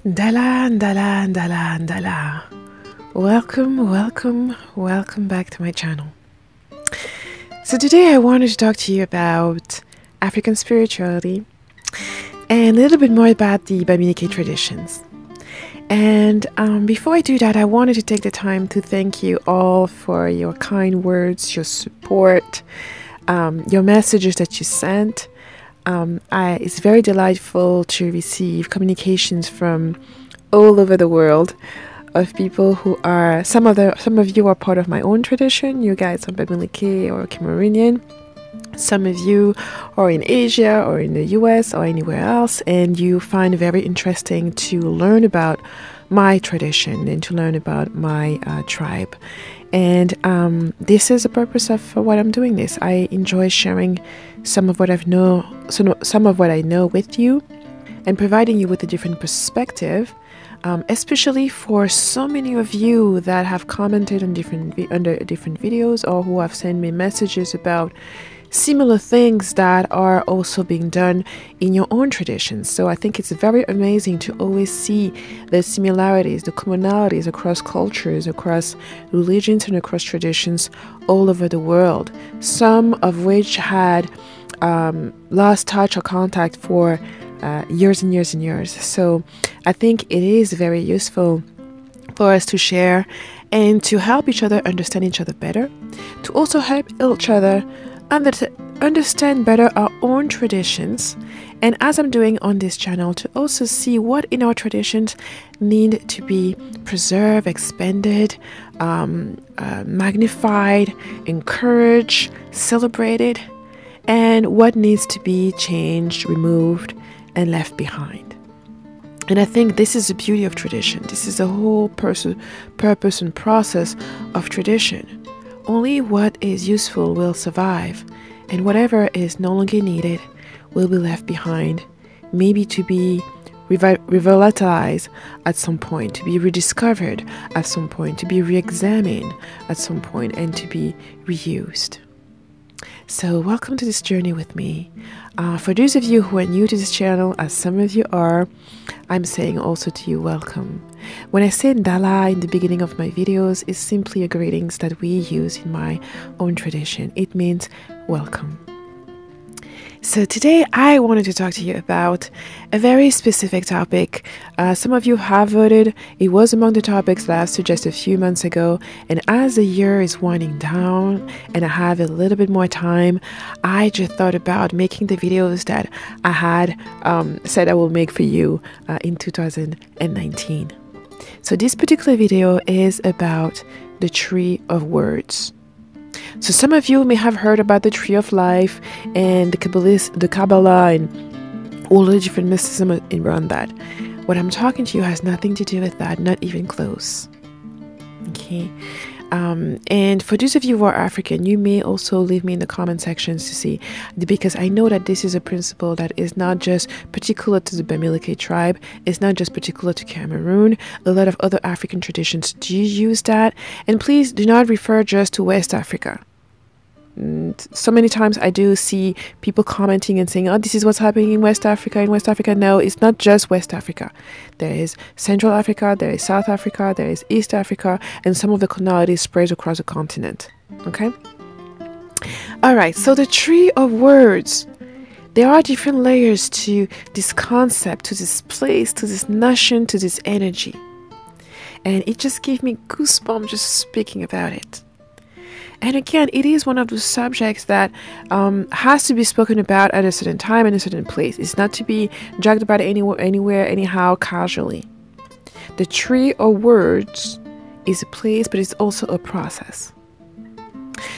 Ndala, ndala, ndala, ndala. Welcome back to my channel. So today I wanted to talk to you about African spirituality and a little bit more about the Bamileke traditions. And before I do that, I wanted to take the time to thank you all for your kind words, your support, your messages that you sent. It's very delightful to receive communications from all over the world of people who are, some of you are part of my own tradition. You guys are Bamileke or Cameroonian. Some of you are in Asia or in the US or anywhere else, and you find it very interesting to learn about my tradition and to learn about my tribe. And this is the purpose of what I'm doing this. I enjoy sharing some of what I know with you and providing you with a different perspective, especially for so many of you that have commented on under different videos or who have sent me messages about similar things that are also being done in your own traditions. So I think it's very amazing to always see the similarities, the commonalities across cultures, across religions and across traditions all over the world, some of which had lost touch or contact for years and years and years. So I think it is very useful for us to share and to help each other understand each other better, to also help each other understand better our own traditions, and as I'm doing on this channel, to also see what in our traditions need to be preserved, expanded, magnified, encouraged, celebrated, and what needs to be changed, removed, and left behind. And I think this is the beauty of tradition. This is the whole purpose and process of tradition. Only what is useful will survive, and whatever is no longer needed will be left behind, maybe to be revitalized at some point, to be rediscovered at some point, to be re-examined at some point, and to be reused. So welcome to this journey with me. For those of you who are new to this channel, as some of you are, I'm saying also to you welcome. When I say Ndala in the beginning of my videos, it's simply a greetings that we use in my own tradition. It means welcome. So today I wanted to talk to you about a very specific topic. Some of you have voted. It was among the topics that I suggested a few months ago. And as the year is winding down and I have a little bit more time, I just thought about making the videos that I had said I will make for you in 2019. So this particular video is about the tree of words. So some of you may have heard about the tree of life and the Kabbalah and all the different mysticism around that. What I'm talking to you has nothing to do with that, not even close. Okay. And for those of you who are African, you may also leave me in the comment sections to see, because I know that this is a principle that is not just particular to the Bamileke tribe, it's not just particular to Cameroon. A lot of other African traditions do use that, and please do not refer just to West Africa. So many times I do see people commenting and saying, oh, this is what's happening in West Africa. In West Africa, no, it's not just West Africa. There is Central Africa, there is South Africa, there is East Africa, and some of the commonalities spread across the continent. Okay? All right, so the tree of words. There are different layers to this concept, to this place, to this notion, to this energy. And it just gave me goosebumps just speaking about it. And again, it is one of those subjects that has to be spoken about at a certain time and a certain place. It's not to be dragged about anywhere, anyhow, casually. The tree of words is a place, but it's also a process.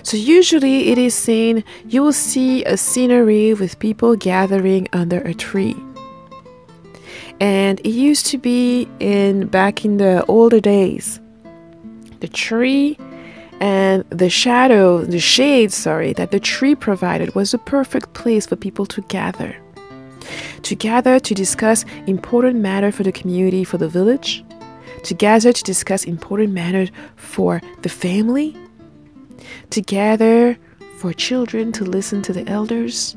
So usually it is seen, you will see a scenery with people gathering under a tree. And it used to be back in the older days, the tree and the shade that the tree provided was the perfect place for people to gather to discuss important matters for the community, for the village, to gather to discuss important matters for the family, to gather for children to listen to the elders,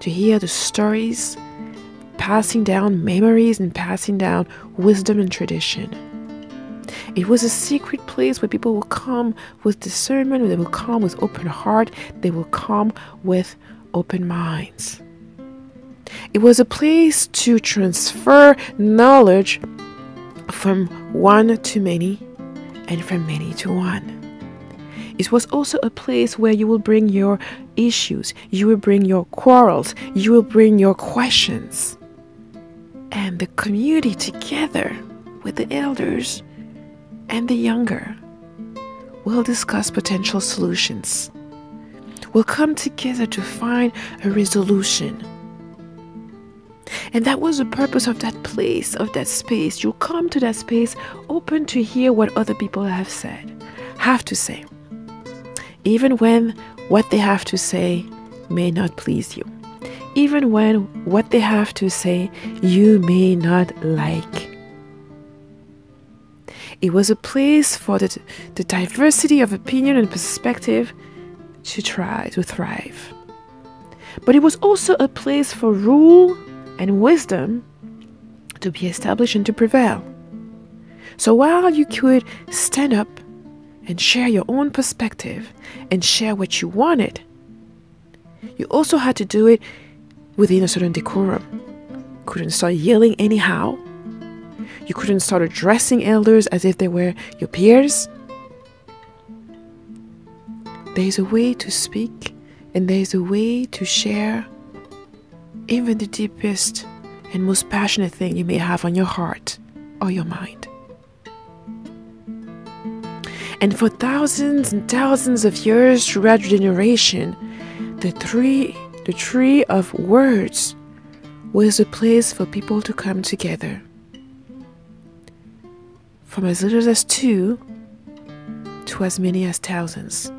to hear the stories passing down memories and passing down wisdom and tradition. It was a secret place where people will come with discernment, they will come with open heart, they will come with open minds. It was a place to transfer knowledge from one to many and from many to one. It was also a place where you will bring your issues, you will bring your quarrels, you will bring your questions. And the community together with the elders and the younger will discuss potential solutions. We'll come together to find a resolution. And that was the purpose of that place, of that space. You'll come to that space open to hear what other people have to say. Even when what they have to say may not please you. Even when what they have to say you may not like. It was a place for the diversity of opinion and perspective to thrive. But it was also a place for rule and wisdom to be established and to prevail. So while you could stand up and share your own perspective and share what you wanted, you also had to do it within a certain decorum. Couldn't start yelling anyhow. You couldn't start addressing elders as if they were your peers. There is a way to speak, and there is a way to share even the deepest and most passionate thing you may have on your heart or your mind. And for thousands and thousands of years throughout generation, the tree of words was a place for people to come together. From as little as 2 to as many as thousands.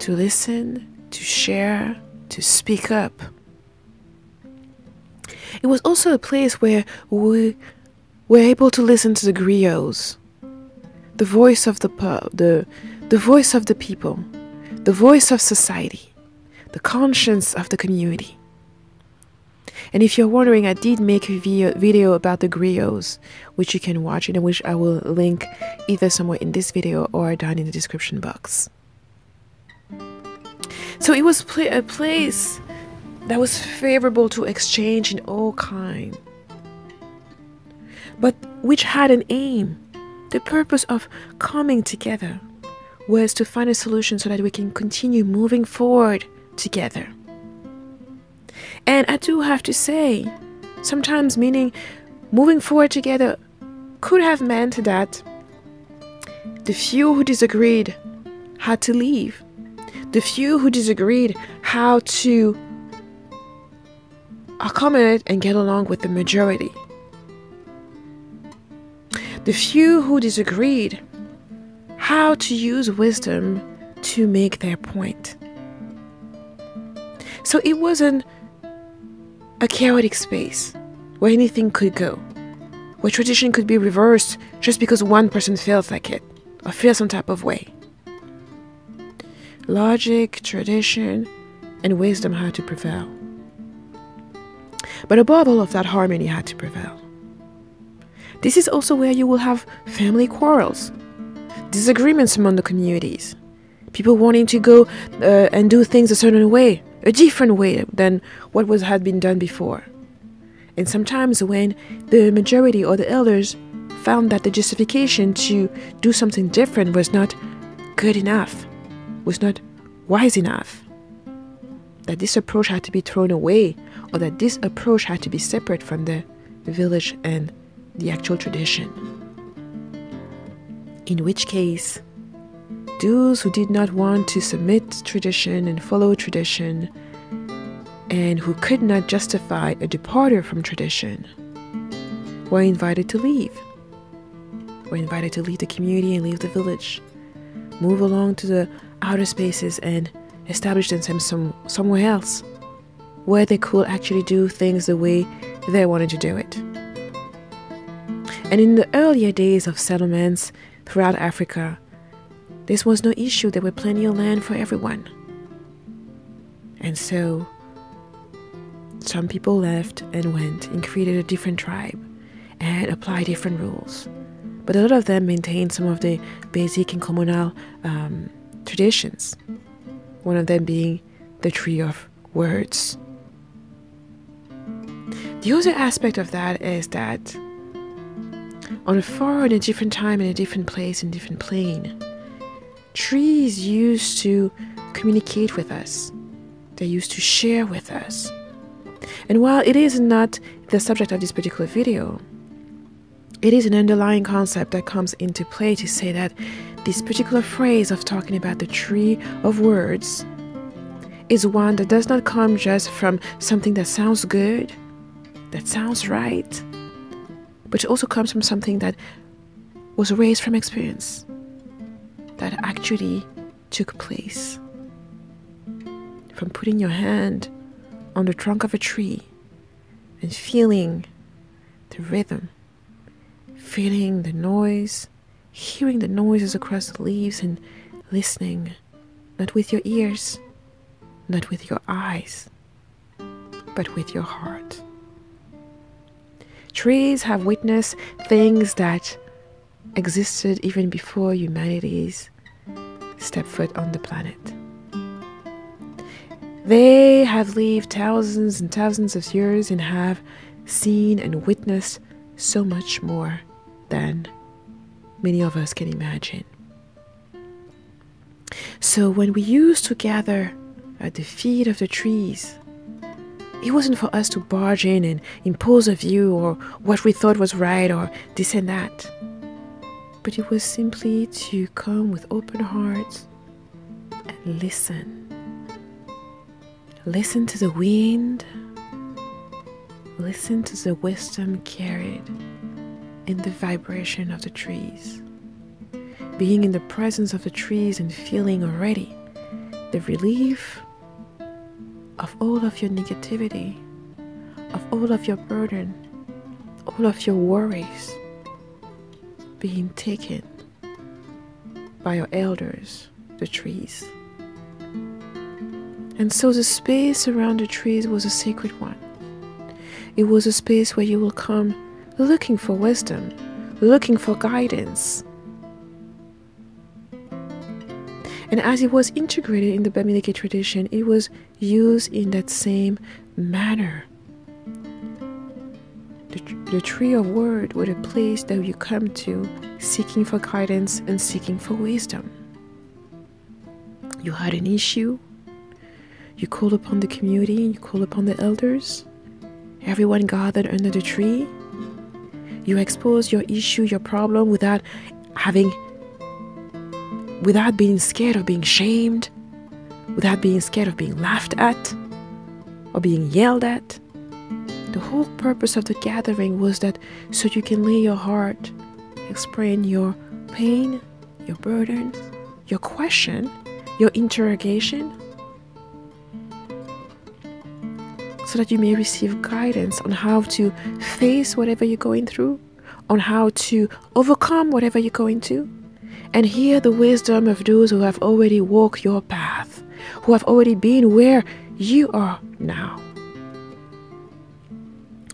To listen, to share, to speak up. It was also a place where we were able to listen to the griots, the voice of the voice of the people, the voice of society, the conscience of the community. And if you're wondering, I did make a video about the griots, which you can watch and which I will link either somewhere in this video or down in the description box. So it was a place that was favorable to exchange in all kind, but which had an aim. The purpose of coming together was to find a solution so that we can continue moving forward together. And I do have to say, sometimes meaning moving forward together could have meant that the few who disagreed had to leave. The few who disagreed how to accommodate and get along with the majority. The few who disagreed how to use wisdom to make their point. So it wasn't a chaotic space where anything could go, where tradition could be reversed just because one person feels like it or feels some type of way. Logic, tradition, and wisdom had to prevail. But above all of that, harmony had to prevail. This is also where you will have family quarrels, disagreements among the communities, people wanting to go and do things a certain way, a different way than what had been done before. And sometimes when the majority or the elders found that the justification to do something different was not good enough, was not wise enough, that this approach had to be thrown away, or that this approach had to be separate from the village and the actual tradition. In which case, those who did not want to submit tradition and follow tradition, and who could not justify a departure from tradition, were invited to leave. Were invited to leave the community and leave the village, move along to the outer spaces and establish themselves somewhere else, where they could actually do things the way they wanted to do it. And in the earlier days of settlements throughout Africa, this was no issue. There were plenty of land for everyone. And so Some people left and went and created a different tribe and applied different rules. But a lot of them maintained some of the basic and communal traditions. One of them being the tree of words. The other aspect of that is that on a different time, in a different place, in a different plane, trees used to communicate with us. They used to share with us. And while it is not the subject of this particular video, it is an underlying concept that comes into play to say that this particular phrase of talking about the tree of words is one that does not come just from something that sounds good, that sounds right, but it also comes from something that was raised from experience, that actually took place. From putting your hand on the trunk of a tree and feeling the rhythm, feeling the noise, hearing the noises across the leaves and listening, not with your ears, not with your eyes, but with your heart. Trees have witnessed things that existed even before humanity's stepped foot on the planet. They have lived thousands and thousands of years and have seen and witnessed so much more than many of us can imagine. So when we used to gather at the feet of the trees, it wasn't for us to barge in and impose a view or what we thought was right or this and that. But it was simply to come with open hearts and listen. Listen to the wind. Listen to the wisdom carried in the vibration of the trees. Being in the presence of the trees and feeling already the relief of all of your negativity, of all of your burden, all of your worries being taken by your elders, the trees. And so the space around the trees was a sacred one. It was a space where you will come looking for wisdom, looking for guidance. And as it was integrated in the Bamileke tradition, it was used in that same manner. The tree of word was a place that you come to seeking for guidance and seeking for wisdom. You had an issue, you called upon the community, you called upon the elders. Everyone gathered under the tree. You exposed your issue, your problem without being scared of being shamed, without being scared of being laughed at or being yelled at. The whole purpose of the gathering was that so you can lay your heart, explain your pain, your burden, your question, your interrogation, so that you may receive guidance on how to face whatever you're going through, on how to overcome whatever you're going to, and hear the wisdom of those who have already walked your path, who have already been where you are now.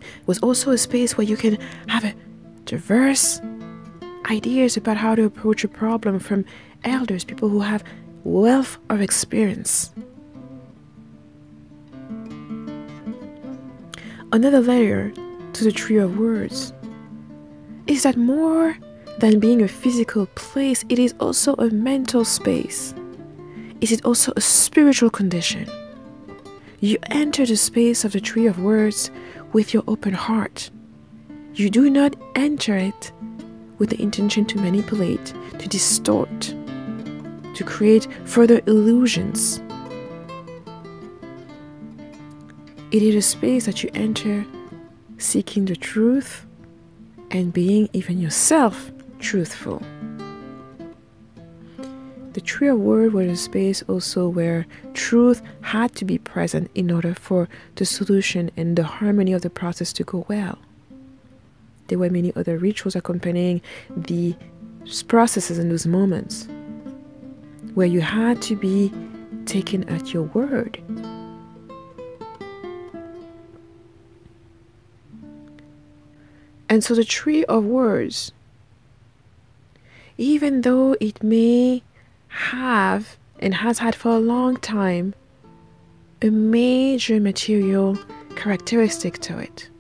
It was also a space where you can have diverse ideas about how to approach a problem from elders, people who have wealth of experience. Another layer to the tree of words is that more than being a physical place, it is also a mental space. It is also a spiritual condition. You enter the space of the tree of words with your open heart. You do not enter it with the intention to manipulate, to distort, to create further illusions. It is a space that you enter seeking the truth and being even yourself truthful. The tree of word was a space also where truth had to be present in order for the solution and the harmony of the process to go well. There were many other rituals accompanying the processes in those moments where you had to be taken at your word. And so the tree of words, even though it may have and has had for a long time a major material characteristic to it,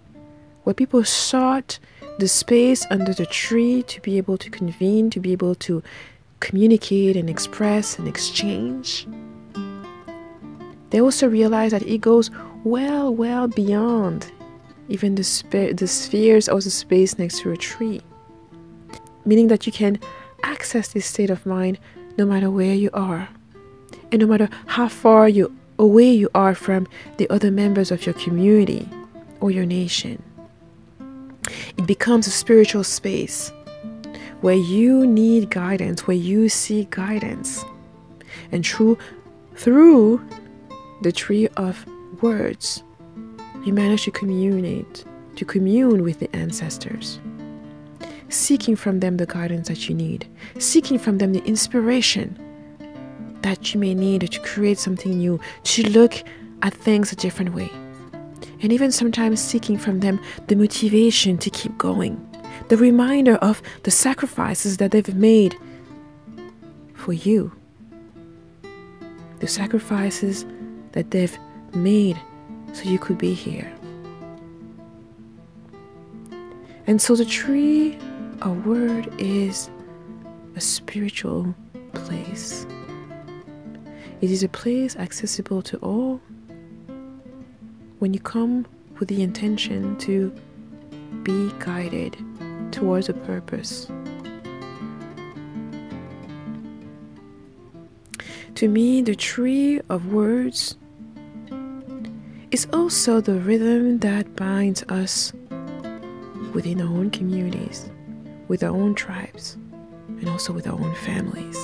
where people sought the space under the tree to be able to convene, to be able to communicate and express and exchange, they also realize that it goes well beyond even the spheres or the space next to a tree. Meaning that you can access this state of mind no matter where you are, and no matter how far away you are from the other members of your community or your nation. It becomes a spiritual space where you need guidance, where you seek guidance. And through the tree of words, you manage to commune with the ancestors, seeking from them the guidance that you need, seeking from them the inspiration that you may need to create something new, to look at things a different way. And even sometimes seeking from them the motivation to keep going, the reminder of the sacrifices that they've made for you, the sacrifices that they've made so you could be here. And so the tree, a word, is a spiritual place. It is a place accessible to all when you come with the intention to be guided towards a purpose. To me, the tree of words is also the rhythm that binds us within our own communities, with our own tribes, and also with our own families.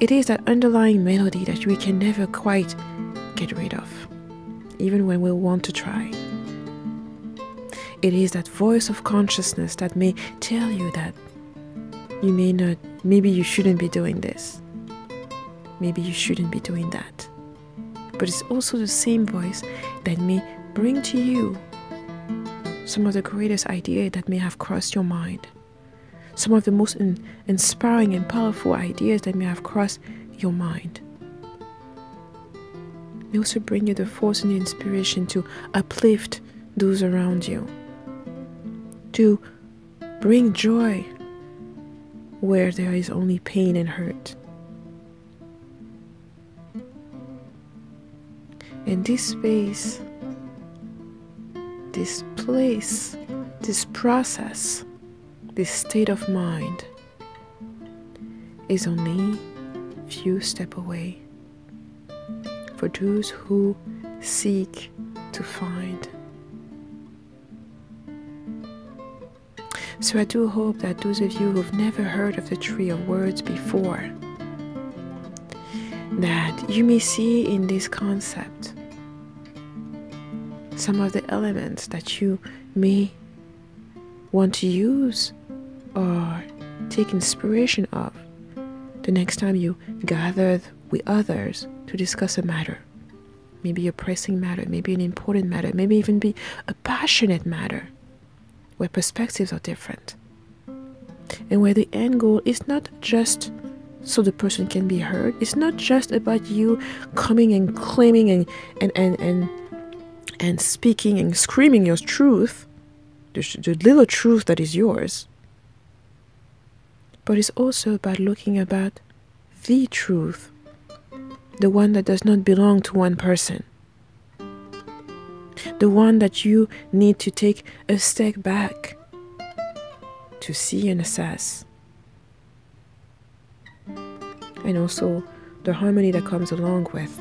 It is that underlying melody that we can never quite get rid of, even when we want to try. It is that voice of consciousness that may tell you that you may not, maybe you shouldn't be doing this, maybe you shouldn't be doing that. But it's also the same voice that may bring to you some of the greatest ideas that may have crossed your mind, some of the most inspiring and powerful ideas that may have crossed your mind. May also bring you the force and the inspiration to uplift those around you, to bring joy where there is only pain and hurt. And this space, this place, this process, this state of mind is only a few steps away for those who seek to find. So I do hope that those of you who've never heard of the tree of words before, that you may see in this concept some of the elements that you may want to use or take inspiration of the next time you gather with others to discuss a matter. Maybe a pressing matter, maybe an important matter, maybe even be a passionate matter where perspectives are different and where the end goal is not just so the person can be heard. It's not just about you coming and claiming and speaking and screaming your truth, the little truth that is yours, but it's also about looking about the truth, the one that does not belong to one person, the one that you need to take a step back to see and assess. And also the harmony that comes along with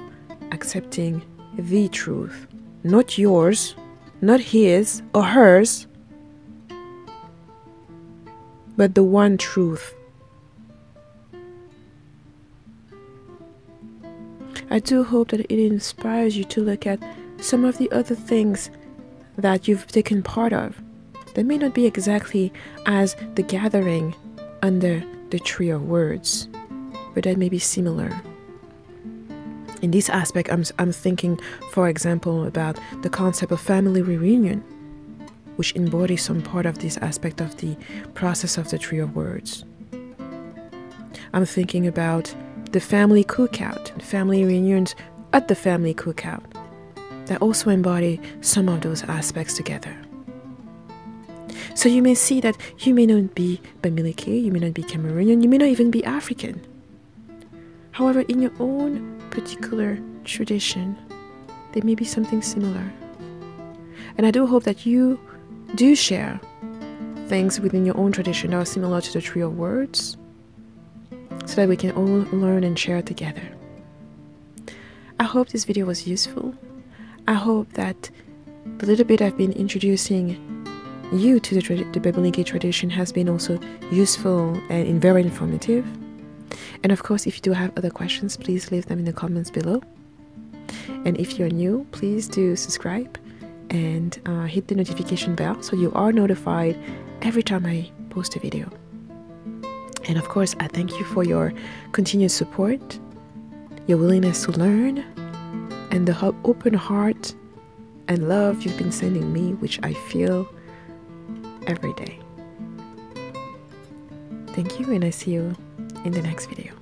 accepting the truth, not yours, not his or hers, but the one truth. I do hope that it inspires you to look at some of the other things that you've taken part of that may not be exactly as the gathering under the tree of words, but that may be similar. In this aspect, I'm thinking, for example, about the concept of family reunion, which embodies some part of this aspect of the process of the tree of words. I'm thinking about the family cookout, family reunions at the family cookout, that also embody some of those aspects together. So you may see that you may not be Bamileke, you may not be Cameroonian, you may not even be African. However, in your own particular tradition, there may be something similar. And I do hope that you do share things within your own tradition that are similar to the tree of words, so that we can all learn and share together. I hope this video was useful. I hope that the little bit I've been introducing you to the Bamileke tradition has been also useful and very informative. And of course, if you do have other questions, please leave them in the comments below. And if you're new, please do subscribe and hit the notification bell so you are notified every time I post a video. And of course, I thank you for your continued support, your willingness to learn, and the open heart and love you've been sending me, which I feel every day. Thank you, and I see you in the next video.